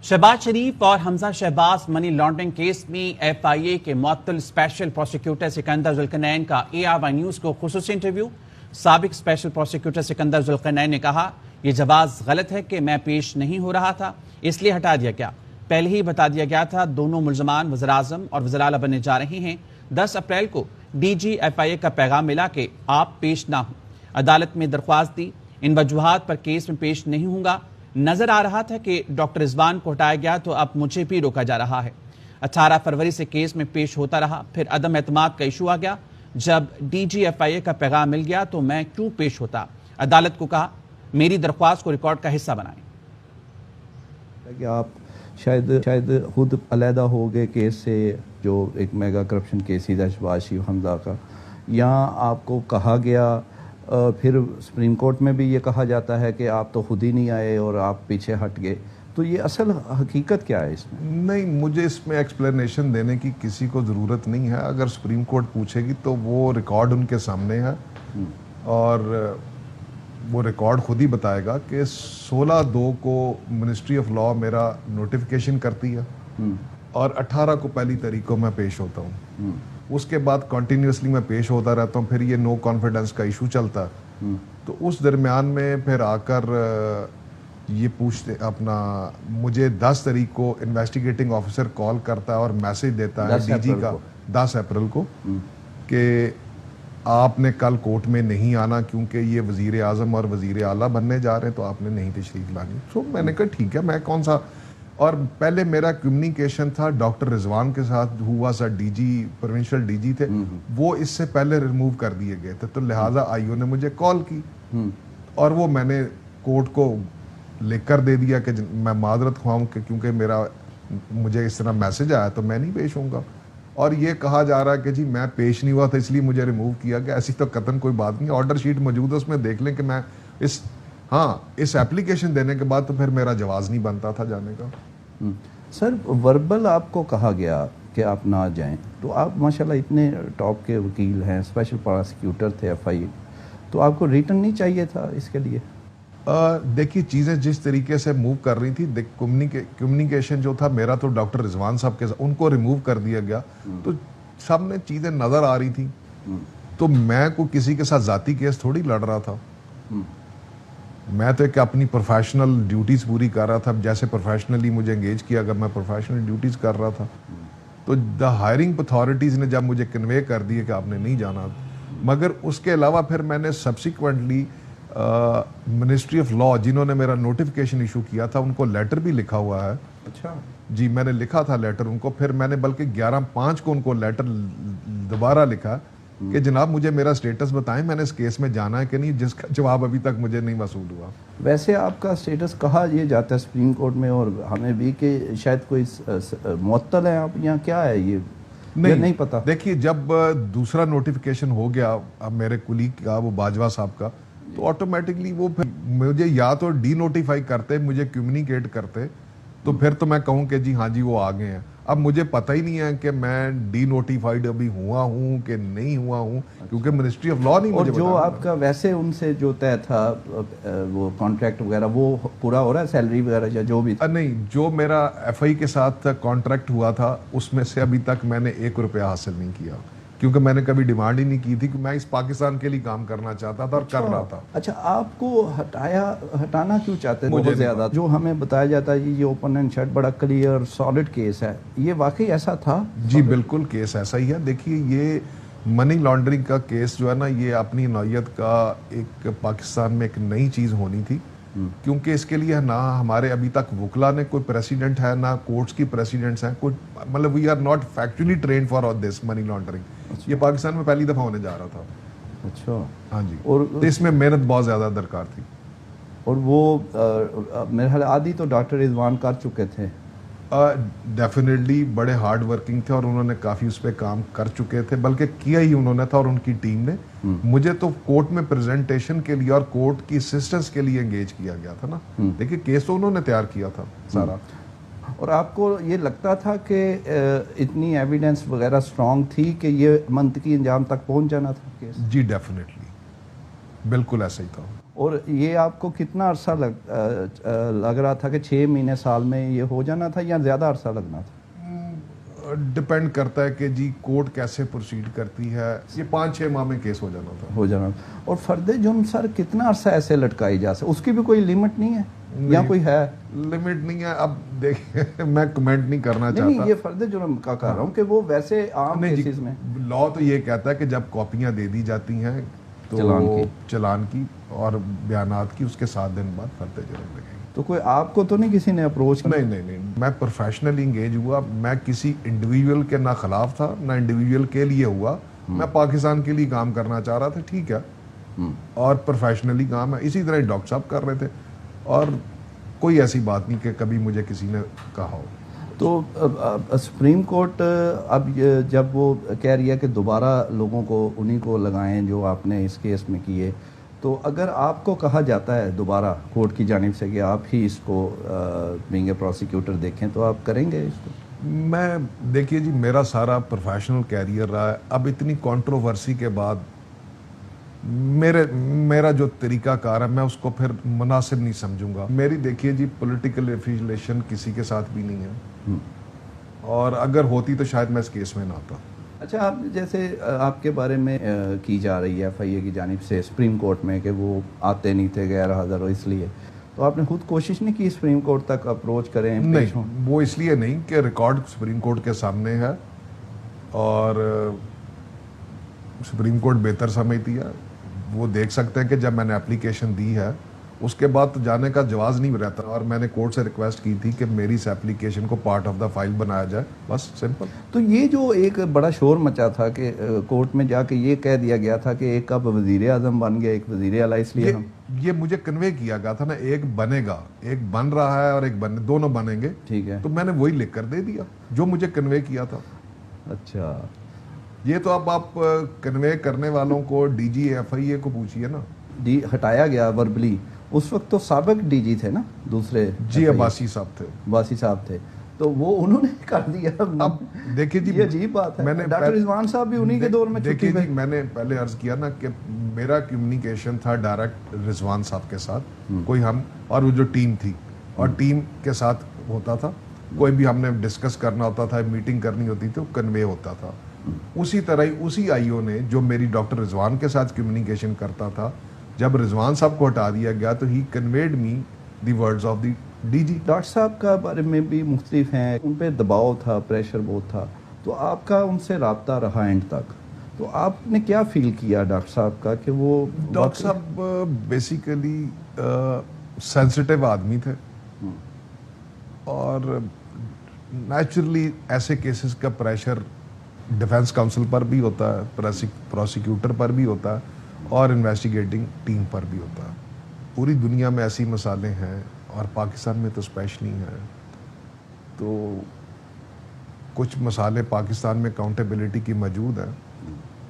शहबाज शरीफ और Hamza Shahbaz money laundering case में FIA के मुअत्तल स्पेशल प्रोसिक्यूटर सिकंदर जुल्करनैन का ARY न्यूज़ को खुसूसी इंटरव्यू। साबिक स्पेशल प्रोसिक्यूटर सिकंदर जुल्करनैन ने कहा, यह जवाब गलत है कि मैं पेश नहीं हो रहा था, इसलिए हटा दिया गया। पहले ही बता दिया गया था दोनों मुल्ज़मान वज़ीर-ए-आज़म और वज़ीर आला बनने जा रहे हैं। 10 अप्रैल को DG FIA का पैगाम मिला कि आप पेश ना हो। अदालत में दरख्वास्त दी, इन वजूहात पर केस में पेश नहीं होगा। नजर आ रहा था कि डॉक्टर रिजवान को हटाया गया तो अब मुझे भी रोका जा रहा है। 18 फरवरी से केस में पेश होता रहा, फिर अदम एतमाद का इशू आ गया। जब DG FIA का पैगाम मिल गया तो मैं क्यों पेश होता। अदालत को कहा मेरी दरख्वास्त को रिकॉर्ड का हिस्सा बनाएं। कि आप शायद खुद अलहदा हो गए केस से, जो एक मेगा करप्शन केस ही था शहबाज शरीफ हमजा का, यहाँ आपको कहा गया, फिर सुप्रीम कोर्ट में भी ये कहा जाता है कि आप तो खुद ही नहीं आए और आप पीछे हट गए, तो ये असल हकीकत क्या है इसमें? नहीं, मुझे इसमें एक्सप्लेनेशन देने की किसी को ज़रूरत नहीं है। अगर सुप्रीम कोर्ट पूछेगी तो वो रिकॉर्ड उनके सामने है और वो रिकॉर्ड खुद ही बताएगा कि 16/2 को मिनिस्ट्री ऑफ लॉ मेरा नोटिफिकेशन करती है और 18 को पहली तारीख को मैं पेश होता हूँ। उसके बाद कंटिन्यूसली मैं पेश होता रहता हूँ। फिर ये नो कॉन्फिडेंस का इशू चलता है, तो उस दरमियान में फिर आकर ये पूछते अपना, मुझे 10 तारीख को इन्वेस्टिगेटिंग ऑफिसर कॉल करता है और मैसेज देता है DG का 10 अप्रैल को कि आपने कल कोर्ट में नहीं आना क्योंकि ये वज़ीर-ए-आज़म और वज़ीर आला बनने जा रहे हैं, तो आपने नहीं तशरीफ लानी। तो मैंने कहा ठीक है, मैं कौन सा, और पहले मेरा कम्युनिकेशन था डॉक्टर रिजवान के साथ हुआ सा, DG प्रोविंशियल DG थे, वो इससे पहले रिमूव कर दिए गए थे, तो लिहाजा IO ने मुझे कॉल की और वो मैंने कोर्ट को लिख कर दे दिया कि मैं माजरत ख्वाह कि क्योंकि मुझे इस तरह मैसेज आया तो मैं नहीं पेश होऊंगा। और ये कहा जा रहा है कि जी मैं पेश नहीं हुआ था इसलिए मुझे रिमूव किया गया। ऐसी तो कतन कोई बात नहीं। ऑर्डर शीट मौजूद है, उसमें देख लें कि मैं इस एप्लीकेशन देने के बाद तो फिर मेरा जवाज़ नहीं बनता था जाने का। सर, वर्बल आपको कहा गया कि आप ना जाएं, तो आप माशाल्लाह इतने टॉप के वकील हैं, स्पेशल प्रोसिक्यूटर थे FIA, तो आपको रिटर्न नहीं चाहिए था इसके लिए? देखिए, चीज़ें जिस तरीके से मूव कर रही थी, कम्युनिकेशन जो था मेरा तो डॉक्टर रिजवान साहब के साथ, उनको रिमूव कर दिया गया, तो सामने चीज़ें नज़र आ रही थी। तो मैं को किसी के साथ ज़ाती केस थोड़ी लड़ रहा था। मैं तो एक अपनी प्रोफेशनल ड्यूटीज़ पूरी कर रहा था। जैसे प्रोफेशनली मुझे एंगेज किया अगर मैं प्रोफेशनल ड्यूटीज़ कर रहा था, तो द हायरिंग अथॉरिटीज़ ने जब मुझे कन्वे कर दिए कि आपने नहीं जाना, मगर उसके अलावा फिर मैंने सब्सिक्वेंटली मिनिस्ट्री ऑफ लॉ जिन्होंने मेरा नोटिफिकेशन इशू किया था उनको लेटर भी लिखा हुआ है। अच्छा जी, मैंने लिखा था लेटर उनको, फिर मैंने बल्कि 11/5 को उनको लेटर दोबारा लिखा कि जनाब मुझे मेरा स्टेटस बताएं, मैंने इस केस में जाना है कि नहीं, जिसका जवाब अभी तक मुझे नहीं मसूल हुआ। वैसे आपका स्टेटस कहा ये जाता है सुप्रीम कोर्ट में और हमें भी कि शायद कोई मुअत्तल है आप यहाँ, क्या है ये नहीं पता। देखिए, जब दूसरा नोटिफिकेशन हो गया अब मेरे कुलीग का, वो बाजवा साहब का, तो ऑटोमेटिकली वो फिर मुझे या तो डी नोटिफाई करते, मुझे कम्युनिकेट करते, तो फिर तो मैं कहूँ कि जी हाँ जी वो आ गए हैं। अब मुझे पता ही नहीं है कि मैं डी नोटिफाइड अभी हुआ हूँ कि नहीं हुआ हूँ, क्योंकि मिनिस्ट्री ऑफ लॉ नहीं मुझे जो आपका वैसे उनसे जो तय था वो कॉन्ट्रैक्ट वगैरह वो पूरा हो रहा है, सैलरी वगैरह या जो भी? नहीं, जो मेरा FI के साथ कॉन्ट्रैक्ट हुआ था उसमें से अभी तक मैंने 1 रुपया हासिल नहीं किया, क्योंकि मैंने कभी डिमांड ही नहीं की थी कि मैं इस पाकिस्तान के लिए काम करना चाहता था और कर रहा था। अच्छा, आपको हटाना क्यों चाहते थे बहुत ज्यादा? जो हमें बताया जाता है ये ओपन एंड शट बड़ा क्लियर सॉलिड केस है, ये वाकई ऐसा था? जी बिल्कुल, केस ऐसा ही है। देखिए, ये मनी लॉन्ड्रिंग का केस जो है ना, ये अपनी नौयत का एक पाकिस्तान में एक नई चीज़ होनी थी, क्योंकि इसके लिए ना हमारे अभी तक वकला ने कोई प्रेसिडेंट है, ना कोर्ट्स की प्रेसिडेंट्स हैं, कोई मतलब we are not factually trained for this money laundering. ये पाकिस्तान में पहली दफ़ा होने जा रहा था। अच्छा, हाँ जी, और तो इसमें मेहनत बहुत ज़्यादा दरकार थी। और वो मेरे ख्याल आदि तो डॉक्टर रिजवान कर चुके थे। डेफिनेटली बड़े हार्ड वर्किंग थे और उन्होंने काफ़ी उस पर काम कर चुके थे, बल्कि किया ही उन्होंने था और उनकी टीम ने। मुझे तो कोर्ट में प्रेजेंटेशन के लिए और कोर्ट की असिस्टेंस के लिए एंगेज किया गया था ना। देखिए, केस तो उन्होंने तैयार किया था सारा। और आपको ये लगता था कि इतनी एविडेंस वगैरह स्ट्रांग थी कि ये मंतकी अंजाम तक पहुंच जाना था केस? जी डेफिनेटली, बिल्कुल ऐसा ही था। اور یہ آپ کو کتنا عرصہ لگ رہا تھا کہ 6 مہینے سال میں یہ ہو جانا تھا یا زیادہ عرصہ لگنا تھا؟ ڈپینڈ کرتا ہے کہ جی کورٹ کیسے پروسیڈ کرتی ہے. یہ 5-6 ماہ میں کیس ہو جانا تھا. اور فرد جرم سر کتنا عرصہ ایسے لٹکائی جا سکتا؟ اس کی بھی کوئی لمٹ نہیں ہے یا کوئی ہے؟ لمٹ نہیں ہے. اب دیکھیں میں کمنٹ نہیں کرنا چاہتا. نہیں، یہ فرد جرم کا کہہ رہا ہوں کہ وہ ویسے عام کیسز میں لا تو یہ کہتا ہے کہ جب کاپیاں دے دی جاتی ہیں تو چلان کی اور بیانات کی، اس کے 7 دن بعد فرد جرم لگے. تو کوئی آپ کو تو نہیں کسی نے اپروچ کیا؟ نہیں، میں پروفیشنلی انگیج ہوا. میں کسی انڈیویجول کے نہ خلاف تھا نہ انڈیویجول کے لیے ہوا. میں پاکستان کے لیے کام کرنا چاہ رہا تھا، ٹھیک ہے، اور پروفیشنلی کام ہے. اسی طرح ڈاکٹر صاحب کر رہے تھے اور کوئی ایسی بات نہیں کہ کبھی مجھے کسی نے کہا ہو. تو سپریم کورٹ اب جب وہ کہہ رہی ہے کہ دوبارہ لوگوں کو انہی کو لگائیں جو آپ نے اس کیس میں کیے، تو اگر آپ کو کہا جاتا ہے دوبارہ کورٹ کی جانب سے کہ آپ ہی اس کو بینگ اے پروسیکیوٹر دیکھیں، تو آپ کریں گے اس کو؟ میں دیکھیے جی، میرا سارا پروفیشنل کیریئر رہا ہے. اب اتنی کنٹروورسی کے بعد میرا جو طریقہ کار ہے میں اس کو پھر مناسب نہیں سمجھوں گا. میری دیکھیے جی پولیٹیکل افیلیشن کسی کے ساتھ بھی نہیں ہے، اور اگر ہوتی تو شاید میں اس کیس میں نہ آتا. اچھا، آپ جیسے آپ کے بارے میں کی جا رہی ہے FIA کی جانب سے سپریم کورٹ میں کہ وہ آتے نہیں تھے، غیر حاضر ہو، اس لیے تو آپ نے خود کوشش نہیں کی سپریم کورٹ تک اپروچ کریں؟ نہیں، وہ اس لیے نہیں کہ ریکارڈ سپریم کورٹ کے سامنے ہے اور سپریم کورٹ بہتر سمجھتی ہے. وہ دیکھ سکتے ہیں کہ جب میں نے اپلیکیشن دی ہے اس کے بعد تو جانے کا جواز نہیں رہتا. اور میں نے کورٹ سے ریکویسٹ کی تھی کہ میری اس اپلیکیشن کو پارٹ آف دا فائل بنایا جائے، بس سمپل. تو یہ جو ایک بڑا شور مچا تھا کہ کورٹ میں جا کے یہ کہہ دیا گیا تھا کہ ایک اب وزیر اعظم بن گیا، ایک وزیر اعلیٰ، اس لیے یہ مجھے کنوے کیا گیا تھا نا، ایک بنے گا، ایک بن رہا ہے اور ایک دونوں بنیں گے، ٹھیک ہے. تو میں نے وہی لکھ کر دے دیا جو مجھے کنوے کیا تھا. اچھا، یہ تو اب آپ کنوے کرنے والوں کو DG FIA کو پوچھیے نا. ہٹایا گیا وربلی. اس وقت تو سابق DG تھے نا دوسرے؟ جی عباسی صاحب تھے. عباسی صاحب تھے، تو وہ انہوں نے کر دیا. اب دیکھیے جی، یہ عجیب بات ہے. میں نے ڈاکٹر رضوان صاحب بھی انہی کے دور میں دیکھیے جی، میں نے پہلے عرض کیا نا کہ میرا کمیونیکیشن تھا ڈائریکٹ رضوان صاحب کے ساتھ. کوئی ہم اور وہ جو ٹیم تھی اور ٹیم کے ساتھ ہوتا تھا، کوئی بھی ہم نے ڈسکس کرنا ہوتا تھا، میٹنگ کرنی ہوتی تھی، وہ کنوے ہوتا تھا. اسی طرح ہی اسی IO نے جو میری ڈاکٹر رضوان کے ساتھ کمیونیکیشن کرتا تھا، جب رضوان صاحب کو ہٹا دیا گیا تو he conveyed me the words of the DG. Doctor صاحب کا بارے میں بھی مختلف ہیں، ان پہ دباؤ تھا، پریشر بہت تھا، تو آپ کا ان سے رابطہ رہا اینڈ تک. تو آپ نے کیا فیل کیا ڈاکٹر صاحب کا کہ وہ ڈاکٹر صاحب بیسیکلی سینسٹیو آدمی تھے، اور نیچرلی ایسے کیسز کا پریشر ڈیفنس کاؤنسل پر بھی ہوتا ہے، پروسیکیوٹر پر بھی ہوتا ہے، اور انویسٹیگیٹنگ ٹیم پر بھی ہوتا ہے. پوری دنیا میں ایسی مسائلیں ہیں اور پاکستان میں تو اسپیشلی ہیں. تو کچھ مسائلے پاکستان میں اکاؤنٹیبلٹی کی موجود ہیں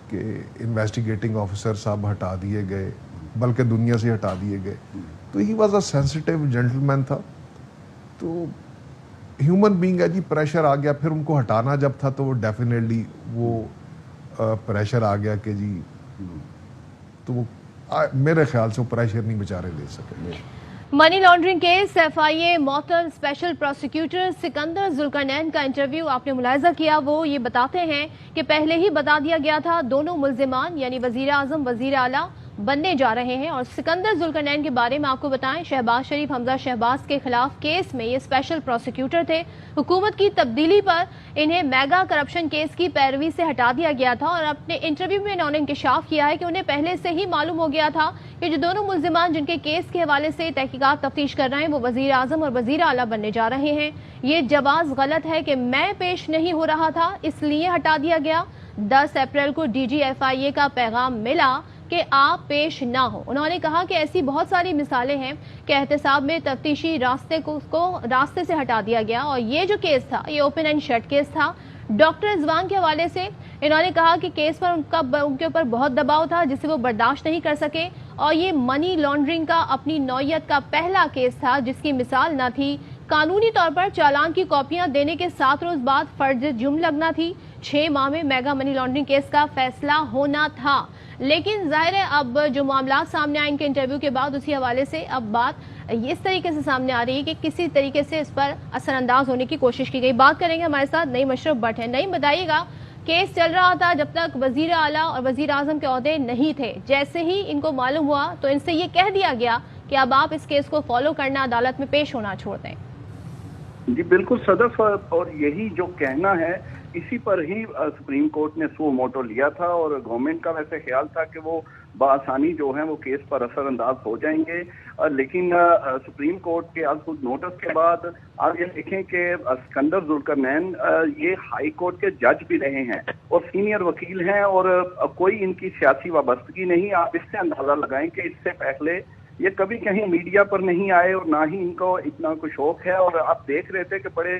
کہ انویسٹیگیٹنگ آفیسر صاحب ہٹا دیے گئے، بلکہ دنیا سے ہٹا دیے گئے. تو he was a sensitive gentleman تھا. تو ہیومن بینگ ہے جی، پریشر آ گیا، پھر ان کو ہٹانا جب تھا تو وہ ڈیفینیٹلی وہ پریشر آ گیا کہ جی، تو وہ میرے خیال سے وہ پریشر نہیں بیچارے لے سکے. منی لانڈرنگ کیس FIA معطل اسپیشل پروسیکیوٹر سکندر ذوالقرنین کا انٹرویو آپ نے ملاحظہ کیا. وہ یہ بتاتے ہیں کہ پہلے ہی بتا دیا گیا تھا دونوں ملزمان یعنی وزیر اعظم وزیر اعلیٰ بننے جا رہے ہیں. اور سکندر ذوالقرنین کے بارے میں آپ کو بتائیں، شہباز شریف حمزہ شہباز کے خلاف کیس میں یہ اسپیشل پروسیکیوٹر تھے. حکومت کی تبدیلی پر انہیں میگا کرپشن کیس کی پیروی سے ہٹا دیا گیا تھا، اور اپنے انٹرویو میں انہوں نے انکشاف کیا ہے کہ انہیں پہلے سے ہی معلوم ہو گیا تھا کہ جو دونوں ملزمان جن کے کیس کے حوالے سے تحقیقات تفتیش کر رہے ہیں وہ وزیر اعظم اور وزیر اعلیٰ بننے جا رہے ہیں. یہ جواز غلط ہے کہ میں پیش نہیں ہو رہا تھا، اس لیے ہٹا دیا گیا. 10 اپریل کو DG FIA کا پیغام ملا کہ آپ پیش نہ ہو. انہوں نے کہا کہ ایسی بہت ساری مثالیں ہیں کہ احتساب میں تفتیشی راستے سے ہٹا دیا گیا، اور یہ جو کیس تھا یہ اوپن اینڈ شٹ کیس تھا. ڈاکٹر رضوان کے حوالے سے انہوں نے کہا کہ کیس پر ان کے اوپر بہت دباؤ تھا جسے وہ برداشت نہیں کر سکے، اور یہ منی لانڈرنگ کا اپنی نوعیت کا پہلا کیس تھا جس کی مثال نہ تھی. قانونی طور پر چالان کی کاپیاں دینے کے 7 روز بعد فرض جرم لگنا تھی. 6 माह में मेगा मनी लॉन्ड्रिंग केस का फैसला होना था। लेकिन जाहिर है अब जो मामला सामने आए इनके इंटरव्यू के बाद, उसी हवाले से अब बात इस तरीके से सामने आ रही है कि किसी तरीके से इस पर असरअंदाज होने की कोशिश की गई। बात करेंगे, हमारे साथ नईम अशरफ भट्ट है। नईम, बताइएगा, केस चल रहा था जब तक वजीर आला और वजीर आजम के ओहदे नहीं थे, जैसे ही इनको मालूम हुआ तो इनसे ये कह दिया गया कि अब आप इस केस को फॉलो करना, अदालत में पेश होना छोड़ दें। जी बिल्कुल सदफ, और यही जो कहना है इसी पर ही सुप्रीम कोर्ट ने सो मोटो लिया था और गवर्नमेंट का वैसे ख्याल था कि वो बआसानी जो है वो केस पर असरअंदाज हो जाएंगे, लेकिन सुप्रीम कोर्ट के आज खुद नोटिस के बाद आप ये देखें कि सिकंदर जुल्करनैन ये हाई कोर्ट के जज भी रहे हैं और सीनियर वकील हैं और कोई इनकी सियासी वाबस्तगी नहीं। आप इससे अंदाजा लगाएं कि इससे पहले ये कभी कहीं मीडिया पर नहीं आए और ना ही इनको इतना कुछ शौक है, और आप देख रहे थे कि बड़े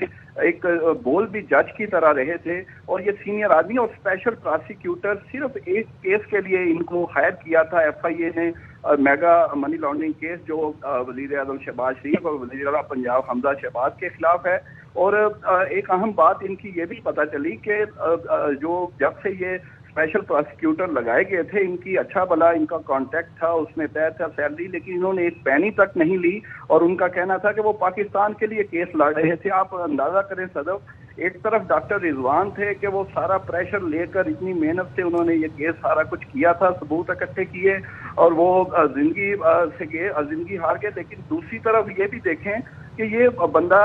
एक बोल भी जज की तरह रहे थे और ये सीनियर आदमी और स्पेशल प्रोसिक्यूटर सिर्फ एक केस के लिए इनको हायर किया था FIA ने, मेगा मनी लॉन्ड्रिंग केस जो वजीर आजम शहबाज शरीफ और वजीर आला पंजाब हमजा शहबाज के खिलाफ है। और एक अहम बात इनकी ये भी पता चली कि जो जब से ये स्पेशल प्रोसिक्यूटर लगाए गए थे, इनकी अच्छा भला इनका कॉन्ट्रैक्ट था, उसमें तय था सैलरी, लेकिन इन्होंने एक पैनी तक नहीं ली और उनका कहना था कि वो पाकिस्तान के लिए केस लड़ रहे थे। आप अंदाजा करें सदफ, एक तरफ डॉक्टर रिजवान थे कि वो सारा प्रेशर लेकर इतनी मेहनत से उन्होंने ये केस सारा कुछ किया था, सबूत इकट्ठे किए और वो जिंदगी से गए, जिंदगी हार गए। लेकिन दूसरी तरफ ये भी देखें कि ये बंदा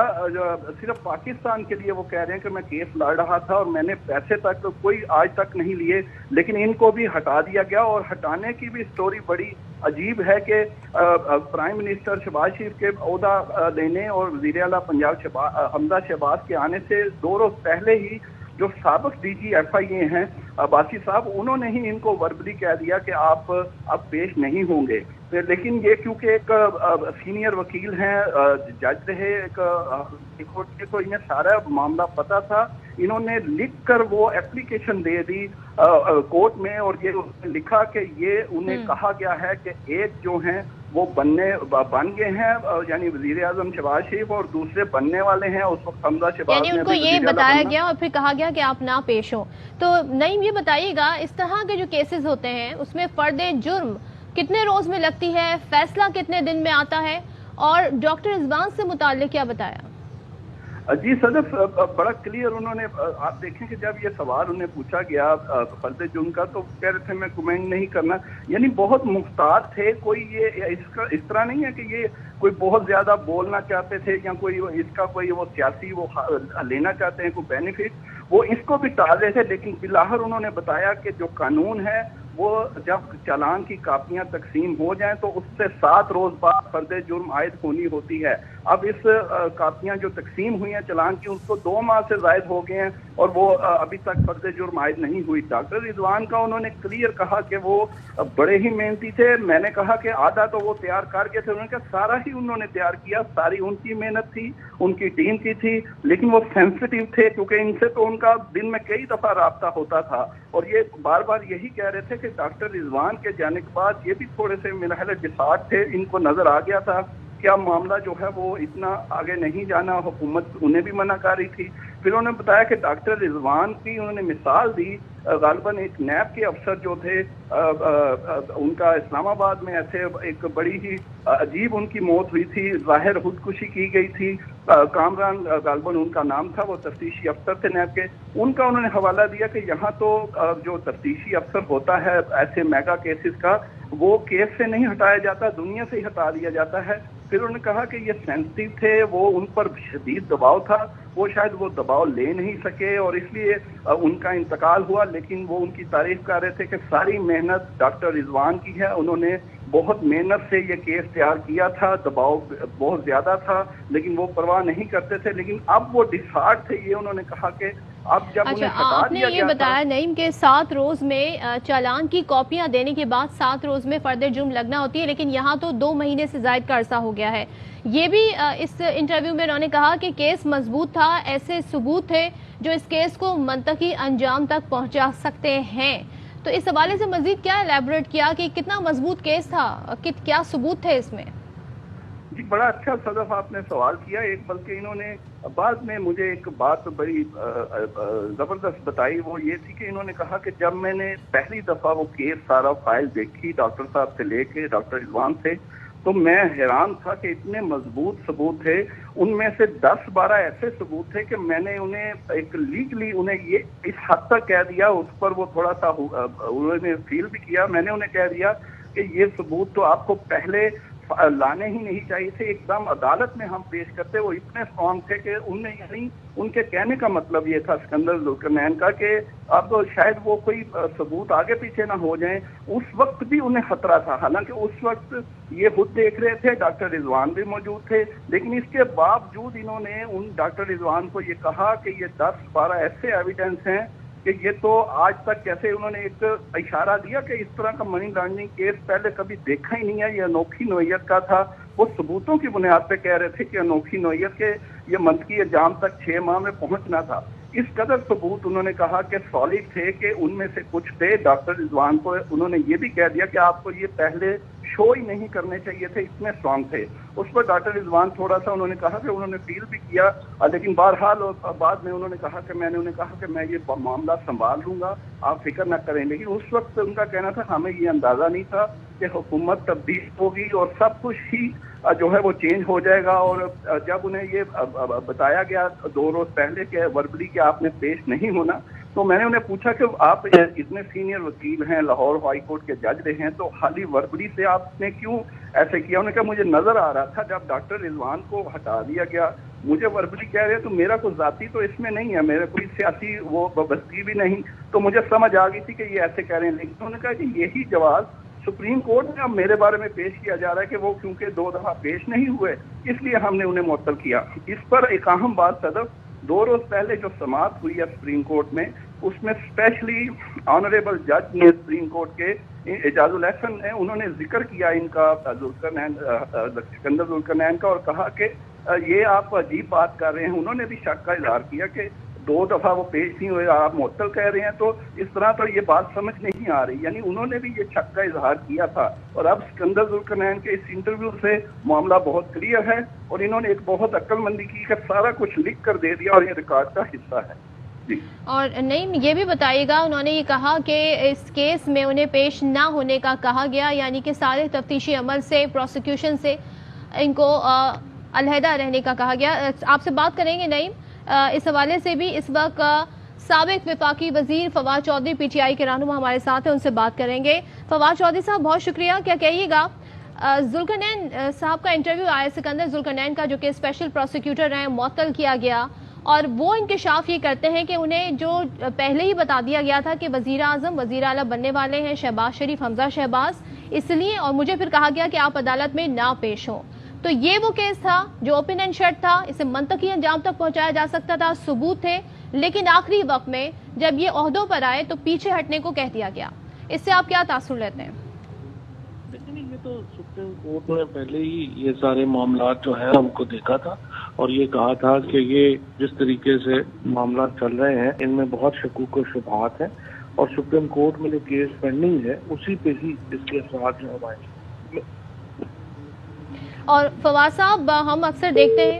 सिर्फ पाकिस्तान के लिए वो कह रहे हैं कि मैं केस लड़ रहा था और मैंने पैसे तक कोई आज तक नहीं लिए, लेकिन इनको भी हटा दिया गया। और हटाने की भी स्टोरी बड़ी अजीब है कि प्राइम मिनिस्टर शहबाज शरीफ के ओहदा लेने और वज़ीर आला पंजाब हमजा शहबाज के आने से 2 रोज पहले ही जो साबिक DG FIA हैं अब्बासी साहब, उन्होंने ही इनको वर्बली कह दिया कि आप अब पेश नहीं होंगे। लेकिन ये क्योंकि एक सीनियर वकील हैं, जज रहे एक कोर्ट के, तो इन्हें सारा मामला पता था। इन्होंने लिख कर वो एप्लीकेशन दे दी कोर्ट में और ये लिखा कि ये उन्हें कहा गया है कि एक जो हैं वो बन गए हैं, यानी वजीर आजम शहबाज शरीफ, और दूसरे बनने वाले हैं उस वक्त हमजा शहबाज, यानी उनको ये बताया गया और फिर कहा गया कि आप ना पेश हो। तो नईम ये बताइएगा, इस तरह के जो केसेस होते हैं उसमें फर्दे जुर्म कितने रोज में लगती है, फैसला कितने दिन में आता है, और डॉक्टर रिजवान से मुताल्लिक क्या बताया? जी सदफ, बड़ा क्लियर उन्होंने, आप देखें कि जब ये सवाल उन्हें पूछा गया फर्द जुर्म का, तो कह रहे थे मैं कमेंट नहीं करना, यानी बहुत मुख्तार थे। कोई ये इसका इस तरह नहीं है कि ये कोई बहुत ज्यादा बोलना चाहते थे या कोई इसका कोई वो सियासी वो लेना चाहते हैं कोई बेनिफिट, वो इसको भी टाल रहे थे। लेकिन बिलाहर उन्होंने बताया कि जो कानून है वो जब चालान की कापियां तकसीम हो जाएं तो उससे 7 रोज बाद फर्द जुर्म आयद होनी होती है। अब इस कापियां जो तकसीम हुई हैं चालान की, उसको 2 माह से जायद हो गए हैं और वो अभी तक फर्द जुर्म आयद नहीं हुई। डॉक्टर रिजवान का उन्होंने क्लियर कहा कि वो बड़े ही मेहनती थे। मैंने कहा कि आधा तो वो तैयार कर गए थे, उन्होंने कहा सारा ही उन्होंने तैयार किया, सारी उनकी मेहनत थी, उनकी टीम की थी, लेकिन वो सेंसिटिव थे क्योंकि इनसे तो उनका दिन में कई दफा राब्ता होता था। और ये बार बार यही कह रहे थे कि डॉक्टर रिजवान के जाने के बाद ये भी थोड़े से मेरा ख्याल डिसार्ट थे, इनको नजर आ गया था क्या मामला जो है वो इतना आगे नहीं जाना, हुकूमत उन्हें भी मना कर रही थी। फिर उन्होंने बताया कि डॉक्टर रिजवान की उन्होंने मिसाल दी, गालिबन एक नैब के अफसर जो थे उनका इस्लामाबाद में ऐसे एक बड़ी ही अजीब उनकी मौत हुई थी, जाहिर खुदकुशी की गई थी। कामरान गालिबन उनका नाम था, वो तफ्तीशी अफसर थे नैब के। उनका उन्होंने हवाला दिया कि यहाँ तो जो तफ्तीशी अफसर होता है ऐसे मेगा केसेस का, वो केस से नहीं हटाया जाता, दुनिया से ही हटा दिया जाता है। फिर उन्होंने कहा कि ये सेंसिटिव थे, वो उन पर शदीद दबाव था, वो शायद वो दबाव ले नहीं सके और इसलिए उनका इंतकाल हुआ। लेकिन वो उनकी तारीफ कर रहे थे कि सारी मेहनत डॉक्टर रिजवान की है, उन्होंने बहुत मेहनत से ये केस तैयार किया था, दबाव बहुत ज्यादा था लेकिन वो परवाह नहीं करते थे। लेकिन अब वो डिसहार्ट थे, ये उन्होंने कहा कि अब जब अच्छा, आपने ये बताया नईम के 7 रोज में चालान की कॉपियां देने के बाद 7 रोज में फर्द जुर्म लगना होती है, लेकिन यहाँ तो 2 महीने से ज्यादा का अरसा हो गया है। ये भी इस इंटरव्यू में उन्होंने कहा कि केस मजबूत था, ऐसे सबूत थे जो इस केस को मंतकी अंजाम तक पहुंचा सकते हैं। तो इस हवाले से मजीद क्या एलैबोरेट किया कि कितना मजबूत केस था, क्या सबूत थे इसमें? جی بڑا اچھا صدف آپ نے سوال کیا. ایک بلکہ انہوں نے بعد میں مجھے ایک بات بڑی زبردست بتائی, وہ یہ تھی کہ انہوں نے کہا کہ جب میں نے پہلی دفعہ وہ کیس سارا فائل دیکھی ڈاکٹر صاحب سے لے کے ڈاکٹر رضوان سے, تو میں حیران تھا کہ اتنے مضبوط ثبوت تھے. ان میں سے 10-12 ایسے ثبوت تھے کہ میں نے انہیں ایک لیگلی انہیں یہ اس حد تک کہہ دیا, اس پر وہ تھوڑا سا انہوں نے فیل بھی کیا, میں نے انہیں کہہ دیا کہ یہ ثبوت تو آپ کو پہلے لانے ہی نہیں چاہیے تھے, ایک دم عدالت میں ہم پیش کرتے. وہ اتنے اسٹرانگ تھے کہ انہیں یعنی ان کے کہنے کا مطلب یہ تھا سکندر ذوالقرنین کا کہ اب شاید وہ کوئی ثبوت آگے پیچھے نہ ہو جائیں. اس وقت بھی انہیں خطرہ تھا, حالانکہ اس وقت یہ خود دیکھ رہے تھے, ڈاکٹر رضوان بھی موجود تھے, لیکن اس کے باوجود انہوں نے ان ڈاکٹر رضوان کو یہ کہا کہ یہ 10-12 ایسے ایویڈنس ہیں کہ یہ تو آج تک, کیسے انہوں نے ایک اشارہ دیا کہ اس طرح کا منی لانڈرنگ کیس پہلے کبھی دیکھا ہی نہیں ہے, یہ انوکھی نوعیت کا تھا. وہ ثبوتوں کی بنیاد پہ کہہ رہے تھے کہ انوکھی نوعیت کے یہ منطقی انجام تک 6 ماہ میں پہنچنا تھا. اس قدر ثبوت انہوں نے کہا کہ سالڈ تھے کہ ان میں سے کچھ تھے. ڈاکٹر رضوان کو انہوں نے یہ بھی کہہ دیا کہ آپ کو یہ پہلے شو ہی نہیں کرنے چاہیے تھے, اتنے اسٹرانگ تھے. اس پر ڈاکٹر رضوان تھوڑا سا انہوں نے کہا کہ انہوں نے فیل بھی کیا, لیکن بہرحال بعد میں انہوں نے کہا کہ میں نے انہیں کہا کہ میں یہ معاملہ سنبھال لوں گا, آپ فکر نہ کریں. لیکن اس وقت ان کا کہنا تھا ہمیں یہ اندازہ نہیں تھا کہ حکومت تبدیل ہوگی اور سب کچھ ہی جو ہے وہ چینج ہو جائے گا. اور جب انہیں یہ بتایا گیا 2 روز پہلے کہ وربلی کہ آپ نے پیش نہیں ہونا, تو میں نے انہیں پوچھا کہ آپ اتنے سینئر وکیل ہیں, لاہور ہائی کورٹ کے جج رہے ہیں, تو خالی وربلی سے آپ نے کیوں ایسے کیا؟ انہوں نے کہا مجھے نظر آ رہا تھا جب ڈاکٹر رضوان کو ہٹا دیا گیا, مجھے وربلی کہہ رہے تو میرا کوئی ذاتی تو اس میں نہیں ہے, میرے کوئی سیاسی وہ وابستگی بھی نہیں, تو مجھے سمجھ آ گئی تھی کہ یہ ایسے کہہ رہے ہیں. لیکن انہوں نے کہا کہ یہی جواز سپریم کورٹ میں اب میرے بارے میں پیش کیا جا رہا ہے کہ وہ کیونکہ 2 دفعہ پیش نہیں ہوئے اس لیے ہم نے انہیں معطل کیا. اس پر ایک اہم بات صدف, 2 روز پہلے جو سماعت ہوئی ہے سپریم کورٹ میں, اس میں اسپیشلی آنریبل جج نے سپریم کورٹ کے اعجاز الاحسن نے انہوں نے ذکر کیا ان کا سکندر ذوالقرنین کا, اور کہا کہ یہ آپ عجیب بات کر رہے ہیں. انہوں نے بھی شک کا اظہار کیا کہ 2 دفعہ وہ پیش نہیں ہوئے, آپ معطل کہہ رہے ہیں, تو اس طرح تو یہ بات سمجھ نہیں آ رہی. یعنی انہوں نے بھی یہ شک کا اظہار کیا تھا. اور اب سکندر ذوالقرنین کے اس انٹرویو سے معاملہ بہت کلیئر ہے, اور انہوں نے ایک بہت عقل مندی کی کہ سارا کچھ لکھ کر دے دیا, اور یہ ریکارڈ کا حصہ ہے. جی. اور نہیں, یہ بھی بتائیے گا, انہوں نے یہ کہا کہ اس کیس میں انہیں پیش نہ ہونے کا کہا گیا, یعنی کہ سارے تفتیشی عمل سے, پروسیکیوشن سے ان کو علیحدہ رہنے کا کہا گیا. آپ سے بات کریں گے نعیم اس حوالے سے بھی. اس وقت سابق وفاقی وزیر Fawad Chaudhry P T I کے رہنما ہمارے ساتھ ہیں, ان سے بات کریں گے. فواد چودھری صاحب بہت شکریہ. کیا کہیے گا, ذوالقرنین صاحب کا انٹرویو آیا, سکندر ذوالقرنین کا جو کہ اسپیشل پروسیکیوٹر ہیں, معطل کیا گیا, اور وہ انکشاف یہ کرتے ہیں کہ انہیں جو پہلے ہی بتا دیا گیا تھا کہ وزیر اعظم وزیر اعلیٰ بننے والے ہیں شہباز شریف, حمزہ شہباز, اس لیے, اور مجھے پھر کہا گیا کہ آپ عدالت میں نہ پیش ہوں. تو یہ وہ کیس تھا جو اوپن اینڈ شٹ تھا, اسے منطقی انجام تک پہنچایا جا سکتا تھا, ثبوت تھے, لیکن آخری وقت میں جب یہ عہدوں پر آئے تو پیچھے ہٹنے کو کہہ دیا گیا. اس سے آپ کیا تاثر لیتے ہیں؟ لیکن یہ تو سپریم کورٹ نے پہلے ہی یہ سارے معاملات جو ہیں ہم کو دیکھا تھا, اور یہ کہا تھا کہ یہ جس طریقے سے معاملات چل رہے ہیں ان میں بہت شکوک و شبہات ہیں, اور سپریم کورٹ میں جو کیس پینڈنگ ہے اسی پہ ہی اس کے اثرات جو ہمارے. اور فواد صاحب, ہم اکثر دیکھتے ہیں,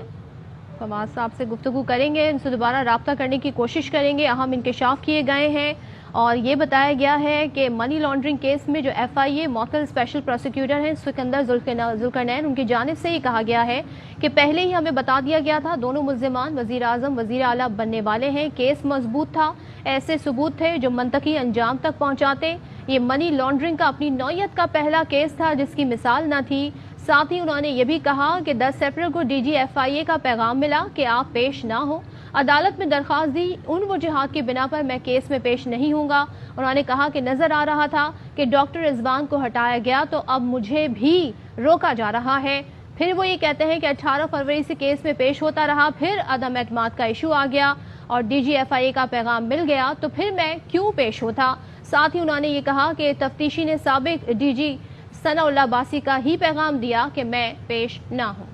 فواد صاحب سے گفتگو کریں گے, ان سے دوبارہ رابطہ کرنے کی کوشش کریں گے. اہم انکشاف کیے گئے ہیں, اور یہ بتایا گیا ہے کہ منی لانڈرنگ کیس میں جو ایف آئی اے معطل اسپیشل پروسیکیوٹر ہیں سکندر ذوالقرنین, ان کی جانب سے یہ کہا گیا ہے کہ پہلے ہی ہمیں بتا دیا گیا تھا دونوں ملزمان وزیر اعظم وزیر اعلیٰ بننے والے ہیں, کیس مضبوط تھا, ایسے ثبوت تھے جو منطقی انجام تک پہنچاتے. یہ منی لانڈرنگ کا اپنی نوعیت کا پہلا کیس تھا جس کی مثال نہ تھی. ساتھ ہی انہوں نے یہ بھی کہا کہ 10 اپریل کو ڈی جی ایف آئی اے کا پیغام ملا کہ آپ پیش نہ ہو. عدالت میں درخواست دی, ان وجوہات کی بنا پر میں کیس میں پیش نہیں ہوں گا. انہوں نے کہا کہ نظر آ رہا تھا کہ ڈاکٹر رضوان کو ہٹایا گیا تو اب مجھے بھی روکا جا رہا ہے. پھر وہ یہ کہتے ہیں کہ 18 فروری سے کیس میں پیش ہوتا رہا, پھر عدم اعتماد کا ایشو آ گیا اور ڈی جی ایف آئی اے کا پیغام مل گیا, تو پھر میں کیوں پیش ہوتا. ساتھ ہی انہوں نے یہ کہا کہ تفتیشی نے سابق ڈی جی ثناء اللہ باسی کا ہی پیغام دیا کہ میں پیش نہ ہوں.